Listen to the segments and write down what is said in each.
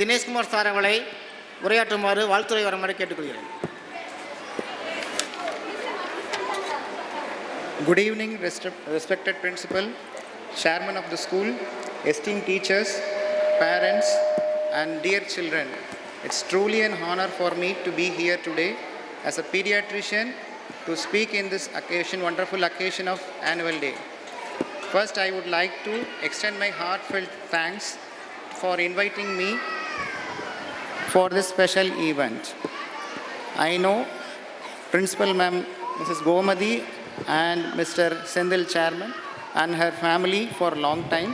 Dineshkumar sir அவர்களை உரையாற்றுமாறு வாழ்த்துறை வருமாறு கேட்டுக்கொள்கிறேன். Good evening, respected principal, chairman of the school, esteemed teachers, parents, and dear children. It's truly an honor for me to be here today as a pediatrician to speak in this occasion, wonderful occasion of Annual Day. First, I would like to extend my heartfelt thanks for inviting me for this special event. I know Principal Ma'am Mrs. Gomadi and Mr. Sendil Chairman and her family for a long time.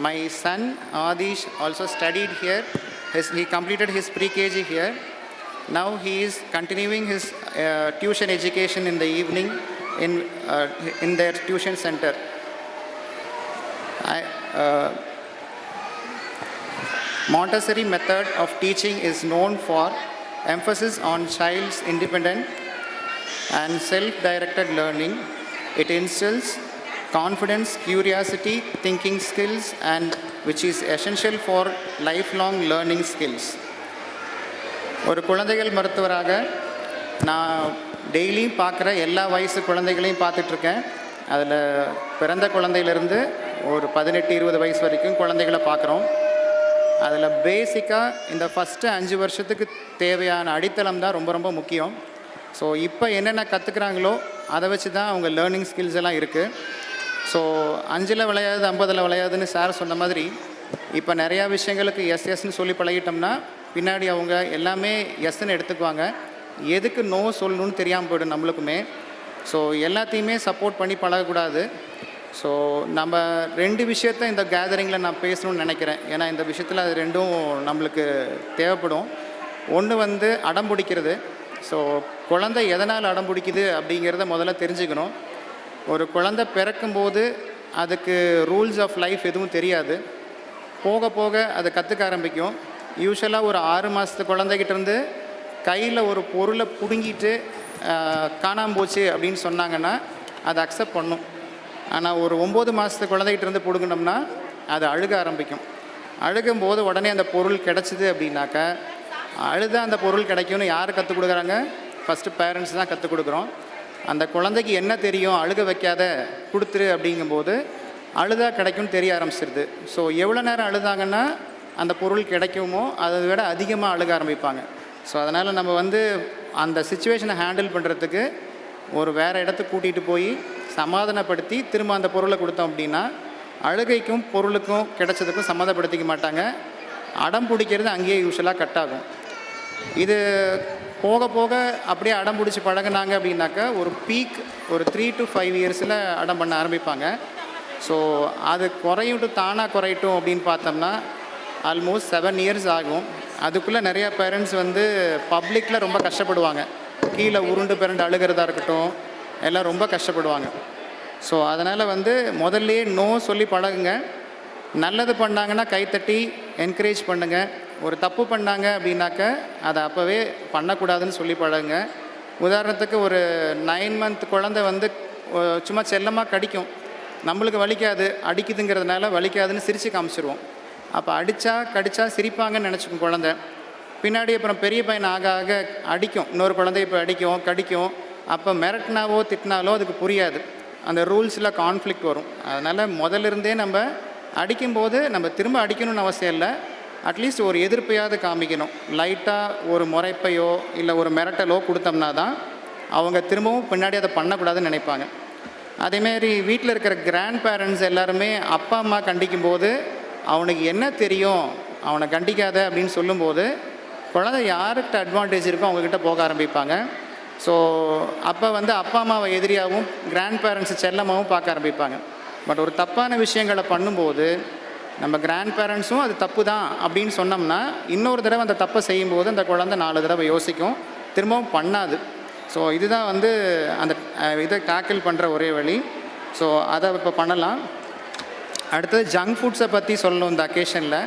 My son Adish also studied here. He completed his pre-KG here. Now he is continuing his tuition education in the evening in their tuition center. Montessori method of teaching is known for emphasis on child's independent and self-directed learning. It instills confidence, curiosity, thinking skills, and which is essential for lifelong learning skills. ஒரு குழந்தைகள் மருத்துவராக நான் டெய்லியும் பார்க்குற எல்லா வயசு குழந்தைகளையும் பார்த்துட்ருக்கேன். அதில் பிறந்த குழந்தையிலேருந்து ஒரு 18-20 வயசு வரைக்கும் குழந்தைகளை பார்க்குறோம். அதில் பேசிக்காக இந்த ஃபஸ்ட்டு 5 வருஷத்துக்கு தேவையான அடித்தளம் தான் ரொம்ப ரொம்ப முக்கியம். ஸோ இப்போ என்னென்ன கற்றுக்குறாங்களோ அதை வச்சு தான் அவங்க லேர்னிங் ஸ்கில்ஸ் எல்லாம் இருக்குது. ஸோ 5ல் விளையாது 50ல் விளையாதுன்னு சார் சொன்ன மாதிரி இப்போ நிறையா விஷயங்களுக்கு எஸ்ன்னு சொல்லி பழகிட்டோம்னா பின்னாடி அவங்க எல்லாமே எஸ்ன்னு எடுத்துக்குவாங்க. எதுக்கு நோ சொல்லணும்னு தெரியாமல் போய்டும் நம்மளுக்குமே. ஸோ எல்லாத்தையுமே சப்போர்ட் பண்ணி பழகக்கூடாது. ஸோ நம்ம 2 விஷயத்த இந்த கேதரிங்கில் நான் பேசணும்னு நினைக்கிறேன். ஏன்னா இந்த விஷயத்தில் அது 2ம் நம்மளுக்கு தேவைப்படும். ஒன்று அடம் பிடிக்கிறது. ஸோ குழந்தை எதனால் அடம் பிடிக்குது அப்படிங்கிறத முதல்ல தெரிஞ்சுக்கணும். ஒரு குழந்தை பிறக்கும்போது அதுக்கு ரூல்ஸ் ஆஃப் லைஃப் எதுவும் தெரியாது. போக போக அதை கற்றுக்க ஆரம்பிக்கும். யூஸ்வலாக ஒரு 6 மாதத்து குழந்தைகிட்டேருந்து கையில் ஒரு பொருளை பிடுங்கிட்டு காணாமல் போச்சு அப்படின்னு சொன்னாங்கன்னா அதை அக்செப்ட் பண்ணும். ஆனால் ஒரு 9 மாதத்து குழந்தைகிட்டேருந்து பிடுங்கினோம்னா அது அழுக ஆரம்பிக்கும். அழுகும்போது உடனே அந்த பொருள் கிடச்சிது அப்படின்னாக்கா அழுதா அந்த பொருள் கிடைக்கும்னு யார் கற்றுக் கொடுக்குறாங்க? ஃபஸ்ட்டு பேரண்ட்ஸ் தான் கற்றுக் கொடுக்குறோம். அந்த குழந்தைக்கு என்ன தெரியும்? அழுக வைக்காத, கொடுத்துரு அப்படிங்கும்போது அழுதா கிடைக்கும்னு தெரிய ஆரம்பிச்சிருது. ஸோ எவ்வளோ நேரம் அழுதாங்கன்னா அந்த பொருள் கிடைக்குமோ அதை விட அதிகமாக அழுக ஆரம்பிப்பாங்க. ஸோ அதனால் நம்ம அந்த சுச்சுவேஷனை ஹேண்டில் பண்ணுறதுக்கு ஒரு வேறு இடத்துக்கு கூட்டிகிட்டு போய் சமாதானப்படுத்தி திரும்ப அந்த பொருளை கொடுத்தோம் அப்படின்னா அழுகைக்கும் பொருளுக்கும் கிடைச்சதுக்கும் சம்மந்தப்படுத்திக்க மாட்டாங்க. அடம் பிடிக்கிறது அங்கேயே யூஸ்வலாக கட் ஆகும். இது போக போக அப்படியே அடம் பிடிச்சி பழகினாங்க அப்படின்னாக்கா ஒரு பீக் ஒரு 3 to 5 இயர்ஸில் அடம் பண்ண ஆரம்பிப்பாங்க. ஸோ அது தானாக குறையட்டும் அப்படின்னு பார்த்தோம்னா ஆல்மோஸ்ட் 7 இயர்ஸ் ஆகும். அதுக்குள்ளே நிறையா பேரண்ட்ஸ் பப்ளிக்கில் ரொம்ப கஷ்டப்படுவாங்க. கீழே உருண்டு பிறண்டு அழுகிறதா இருக்கட்டும் எல்லாம் ரொம்ப கஷ்டப்படுவாங்க. ஸோ அதனால் முதல்லையே நோ சொல்லி பழகுங்க. நல்லது பண்ணாங்கன்னா கைத்தட்டி என்கரேஜ் பண்ணுங்கள். ஒரு தப்பு பண்ணாங்க அப்படின்னாக்க அதை அப்போவே பண்ணக்கூடாதுன்னு சொல்லி பழகுங்க. உதாரணத்துக்கு ஒரு 9 மந்த் குழந்தை சும்மா செல்லமாக கடிக்கும். நம்மளுக்கு வலிக்காது, அடிக்குதுங்கிறதுனால வலிக்காதுன்னு சிரித்து காமிச்சிருவோம். அப்போ கடித்தா சிரிப்பாங்கன்னு நினச்சிக்கும் குழந்தை. பின்னாடி அப்புறம் பெரிய பையன் ஆக ஆக அடிக்கும். இன்னொரு குழந்தை இப்போ கடிக்கும். அப்போ மிரட்டினாவோ திட்டினாலோ அதுக்கு புரியாது. அந்த ரூல்ஸில் கான்ஃப்ளிக்ட் வரும். அதனால் முதலிருந்தே நம்ம அடிக்கும்போது நம்ம திரும்ப அடிக்கணும்னு அவசியம் இல்லை. அட்லீஸ்ட் ஒரு எதிர்ப்பையாவது காமிக்கணும். லைட்டாக ஒரு முறைப்பையோ இல்லை ஒரு மிரட்டலோ கொடுத்தோம்னா தான் அவங்க திரும்பவும் பின்னாடி அதை பண்ணக்கூடாதுன்னு நினைப்பாங்க. அதேமாரி வீட்டில் இருக்கிற கிராண்ட் பேரண்ட்ஸ் எல்லாருமே அப்பா அம்மா கண்டிக்கும்போது அவனுக்கு என்ன தெரியும், அவனை கண்டிக்காத அப்படின்னு சொல்லும்போது குழந்தை யார்கிட்ட அட்வான்டேஜ் இருக்கோ அவங்கக்கிட்ட போக ஆரம்பிப்பாங்க. ஸோ அப்போ அப்பா அம்மாவை எதிரியாகவும் கிராண்ட் பேரண்ட்ஸை செல்லமாகவும் பார்க்க ஆரம்பிப்பாங்க. பட் ஒரு தப்பான விஷயங்களை பண்ணும்போது நம்ம கிராண்ட் பேரண்ட்ஸும் அது தப்பு தான் அப்படின்னு சொன்னோம்னா இன்னொரு தடவை அந்த தப்பை செய்யும்போது அந்த குழந்தை 4 தடவை யோசிக்கும், திரும்பவும் பண்ணாது. ஸோ இதுதான் அந்த இதை டேக்கிள் பண்ணுற ஒரே வழி. ஸோ அதை இப்போ பண்ணலாம். அடுத்தது ஜங்க் ஃபுட்ஸை பற்றி சொல்லணும். இந்த அக்கேஷனில்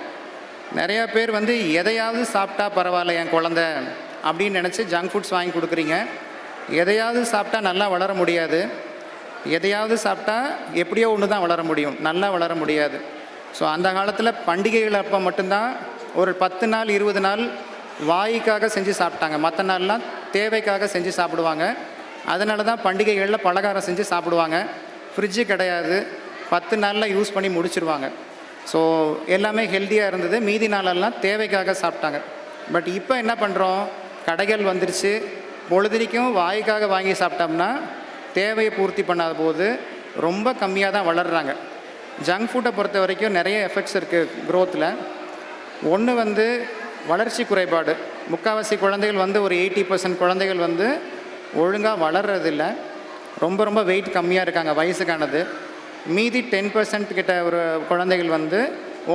நிறையா பேர் எதையாவது சாப்பிட்டா பரவாயில்ல என் குழந்தை அப்படின்னு நினச்சி ஜங்க் ஃபுட்ஸ் வாங்கி கொடுக்குறீங்க. எதையாவது சாப்பிட்டா நல்லா வளர முடியாது. எதையாவது சாப்பிட்டா எப்படியோ ஒன்று தான் வளர முடியும், நல்லா வளர முடியாது. ஸோ அந்த காலத்தில் பண்டிகைகள் அப்போ மட்டும்தான் ஒரு 10 நாள் 20 நாள் வாய்க்காக செஞ்சு சாப்பிட்டாங்க, மற்ற நாள்லாம் தேவைக்காக செஞ்சு சாப்பிடுவாங்க. அதனால தான் பண்டிகைகளில் பலகாரம் செஞ்சு சாப்பிடுவாங்க. ஃப்ரிட்ஜு கிடையாது, 10 நாளில் யூஸ் பண்ணி முடிச்சிருவாங்க. ஸோ எல்லாமே ஹெல்த்தியாக இருந்தது. மீதி நாளெல்லாம் தேவைக்காக சாப்பிட்டாங்க. பட் இப்போ என்ன பண்ணுறோம், கடைகள் வந்துருச்சு, பொழுதுனிக்கும் வாய்க்காக வாங்கி சாப்பிட்டோம்னா தேவையை பூர்த்தி பண்ணாத போது ரொம்ப கம்மியாக தான் வளர்கிறாங்க. ஜங்க் ஃபுட்டை பொறுத்த வரைக்கும் நிறைய எஃபெக்ட்ஸ் இருக்குது க்ரோத்தில். ஒன்று வந்து வளர்ச்சி குறைபாடு. முக்கால்வாசி குழந்தைகள் வந்து ஒரு 80% குழந்தைகள் வந்து ஒழுங்காக வளர்றதில்ல, ரொம்ப ரொம்ப வெயிட் கம்மியாக இருக்காங்க வயசுக்கானது. மீதி 10% கிட்ட ஒரு குழந்தைகள் வந்து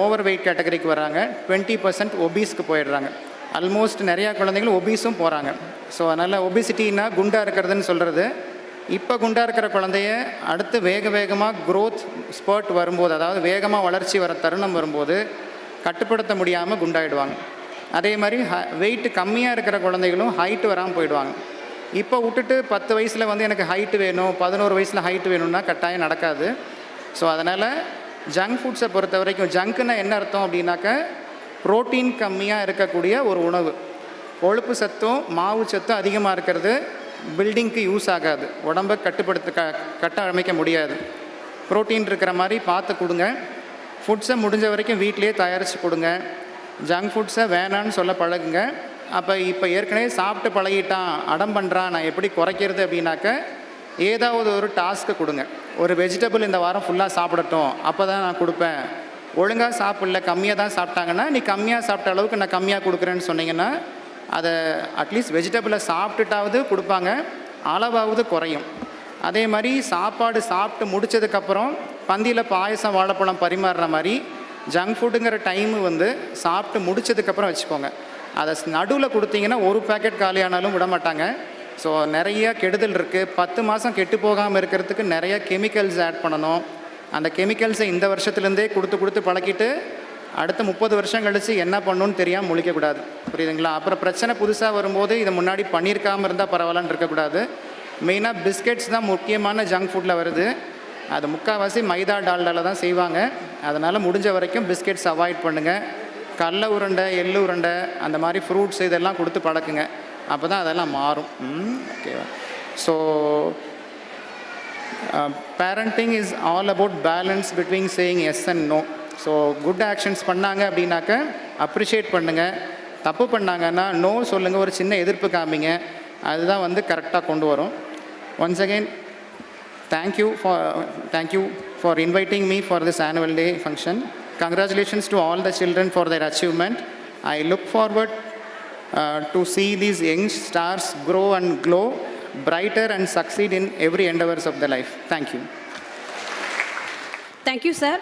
ஓவர் வெயிட் கேட்டகரிக்கு வராங்க, 20% ஒபீஸ்க்கு போயிடுறாங்க. ஆல்மோஸ்ட் நிறையா குழந்தைகள் ஒபீஸும் போகிறாங்க. ஸோ அதனால் ஒபிசிட்டின்னா குண்டாக இருக்கிறதுன்னு சொல்கிறது. இப்போ குண்டாக இருக்கிற குழந்தைய அடுத்து வேகமாக க்ரோத் ஸ்பர்ட் வரும்போது, அதாவது வேகமாக வளர்ச்சி வர தருணம் வரும்போது கட்டுப்படுத்த முடியாமல் குண்டாயிடுவாங்க. அதே மாதிரி வெயிட் கம்மியாக இருக்கிற குழந்தைகளும் ஹைட்டு வராமல் போயிடுவாங்க. இப்போ விட்டுட்டு 10 வயசில் வந்து எனக்கு ஹைட்டு வேணும், 11 வயசில் ஹைட்டு வேணும்னா கட்டாயம் நடக்காது. ஸோ அதனால் ஜங்க் ஃபுட்ஸை பொறுத்த வரைக்கும், ஜங்க்குன்னா என்ன அர்த்தம் அப்படின்னாக்க புரோட்டீன் கம்மியாக இருக்கக்கூடிய ஒரு உணவு. கொழுப்பு சத்தும் மாவு சத்தும் அதிகமாக இருக்கிறது பில்டிங்க்கு யூஸ் ஆகாது, உடம்பை கட்ட அமைக்க முடியாது. புரோட்டீன் இருக்கிற மாதிரி பார்த்து கொடுங்க. ஃபுட்ஸை முடிஞ்ச வரைக்கும் வீட்டிலேயே தயாரித்து கொடுங்க. ஜங்க் ஃபுட்ஸை வேணான்னு சொல்ல பழகுங்க. அப்போ இப்போ ஏற்கனவே சாப்பிட்டு பழகிட்டான், அடம் பண்ணுறான், நான் எப்படி குறைக்கிறது அப்படின்னாக்க ஏதாவது ஒரு டாஸ்க்கு கொடுங்க. ஒரு வெஜிடபிள் இந்த வாரம் ஃபுல்லாக சாப்பிடட்டும், அப்போ தான் நான் கொடுப்பேன். ஒழுங்காக சாப்பிடல, கம்மியாக தான் சாப்பிட்டாங்கன்னா நீ கம்மியாக சாப்பிட்ட அளவுக்கு நான் கம்மியாக கொடுக்குறேன்னு சொன்னீங்கன்னா அதை அட்லீஸ்ட் வெஜிடபிளை சாப்பிட்டுட்டாவது கொடுப்பாங்க, அளவாவது குறையும். அதே மாதிரி சாப்பாடு சாப்பிட்டு முடித்ததுக்கப்புறம் பந்தியில் பாயசம் வாழைப்பழம் பரிமாறுற மாதிரி ஜங்க் ஃபுட்டுங்கிற டைமு வந்து சாப்பிட்டு முடித்ததுக்கப்புறம் வச்சுக்கோங்க. அதை நடுவில் கொடுத்தீங்கன்னா ஒரு பேக்கெட் காலியானாலும் விட மாட்டாங்க. ஸோ நிறைய கெடுதல் இருக்குது. 10 மாதம் கெட்டு போகாமல் இருக்கிறதுக்கு நிறைய கெமிக்கல்ஸ் ஆட் பண்ணணும். அந்த கெமிக்கல்ஸை இந்த வருஷத்துலேருந்தே கொடுத்து பழக்கிட்டு அடுத்த 30 வருஷம் கழித்து என்ன பண்ணணுன்னு தெரியாமல் முழிக்கக்கூடாது. புரியுதுங்களா? அப்புறம் பிரச்சனை புதுசாக வரும்போது இதை முன்னாடி பண்ணியிருக்காமல் இருந்தால் பரவாயில்லன்னு இருக்கக்கூடாது. மெயினாக பிஸ்கெட்ஸ் தான் முக்கியமான ஜங்க் ஃபுட்டில் வருது. அது முக்கால்வாசி மைதா டால்டாவில் தான் செய்வாங்க. அதனால் முடிஞ்ச வரைக்கும் பிஸ்கெட்ஸ் அவாய்ட் பண்ணுங்கள். கடல உருண்டை, எள்ளு உருண்டை, அந்த மாதிரி ஃப்ரூட்ஸ் இதெல்லாம் கொடுத்து பழக்குங்க. அப்போ தான் அதெல்லாம் மாறும். ஓகேவா? So parenting is all about balance between saying yes and no. So good actions பண்ணாங்க அப்படின்னாக்க அப்ரிஷியேட் பண்ணுங்கள். தப்பு பண்ணாங்கன்னா நோ சொல்லுங்கள், ஒரு சின்ன எதிர்ப்பு காமிங்க. அதுதான் வந்து கரெக்டாக கொண்டு வரும். Once again thank you for inviting me for this annual day function. Congratulations to all the children for their achievement. I look forward to see these young stars grow and glow brighter and succeed in every endeavors of their life. Thank you. Thank you, sir.